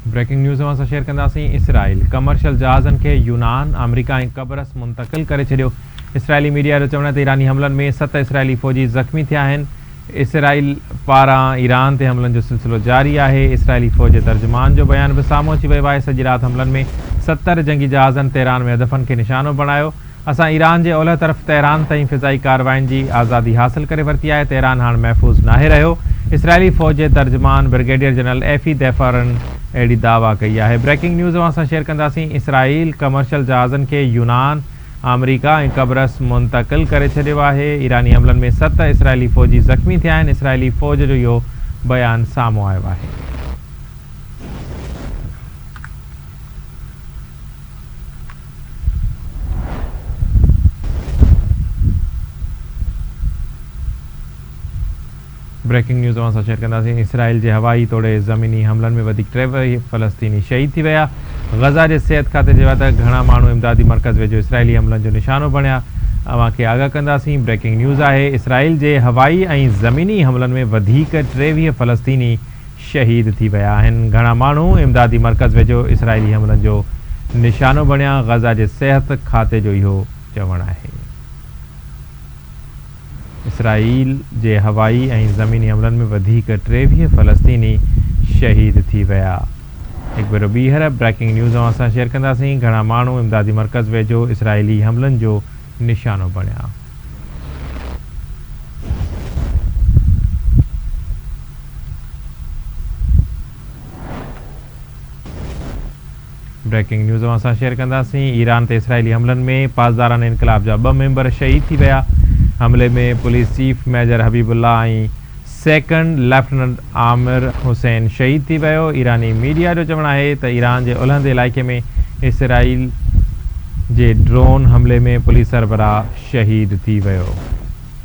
Breaking news असां share कंदासीं। Israel commercial जहाज़नि खे यूनान, अमेरिका ऐं कब्रस मुंतक़िल करे छॾियो। इसराइली मीडिया जो चवण ते ईरानी हमलनि में 7 इसराइली फ़ौजी ज़ख़्मी थिया आहिनि। इसराइल पारां ईरान ते हमलनि जो सिलसिलो जारी आहे। इसराइली फ़ौज जे तर्जुमान जो बयान बि साम्हूं अची वियो आहे। सॼी राति हमलनि में 70 जंगी जहाज़नि तेहरान में हदफ़नि खे निशानो बणायो। असां ईरान जे ओलह तरफ़ तेहरान ताईं फ़िज़ाई कार्रवाइनि जी आज़ादी हासिल करे वरिती आहे। तेहरान हाणे महफ़ूज़ नाहे रहियो। इसराइली फ़ौज जे तर्जुमान ब्रिगेडियर जनरल एफ़ी दैफ़रन अहिड़ी दावा कई आहे। ब्रेकिंग न्यूज़ असां शेयर कंदासीं। इसराइल कमर्शियल जहाज़नि खे यूनान, अमेरिका ऐं कब्रस मुंतक़िल करे छॾियो आहे। ईरानी हमलनि में 7 इसराइली फ़ौजी ज़ख़्मी थिया आहिनि। इसराइली फ़ौज जो इहो बयानु साम्हूं आयो आहे। ब्रेकिंग न्यूज़ असां शेयर कंदासीं। इसराइल जे हवाई तोड़े ज़मीनी हमलनि में वधीक 23 फ़लस्तीनी शहीद थी विया। गज़ा जे सिहत खाते चयो त घणा माण्हू इमदादी मर्कज़ वेझो इसराइली हमलनि जो निशानो बणिया। अव्हांखे आगाह कंदासीं। ब्रेकिंग न्यूज़ आहे। इसराइल जे हवाई ऐं ज़मीनी हमलनि में वधीक 23 फ़लस्तीनी शहीद थी विया आहिनि। घणा माण्हू इमदादी मर्कज़ वेझो इसराइली हमलनि जो निशानो बणिया। गज़ा जे सिहत खाते जो इहो चवणु आहे। इसराइल जे हवाई ऐं ज़मीनी हमलनि में वधीक 23 फ़लस्तीनी शहीद थी विया। हिकु भेरो ॿीहर ब्रेकिंग न्यूज़ असां शेयर कंदासीं। घणा माण्हू इमदादी मर्कज़ वेझो इसराइली हमलनि जो निशानो बणिया। ब्रेकिंग न्यूज़ असां शेयर कंदासीं। ईरान ते इसराइली हमलनि में पासदारान इनक़लाब जा 2 मेंबर शहीद थी विया। हमले में पुलिस चीफ मेजर हबीबुल्लाह ऐं सेकंड लेफ्टिनेंट आमिर हुसैन शहीद थी वियो। ईरानी मीडिया जो चवणु आहे त ईरान जे ओलहंदे इलाइक़े में इसराइल जे ड्रोन हमले में पुलिस सरबराह शहीद थी वियो।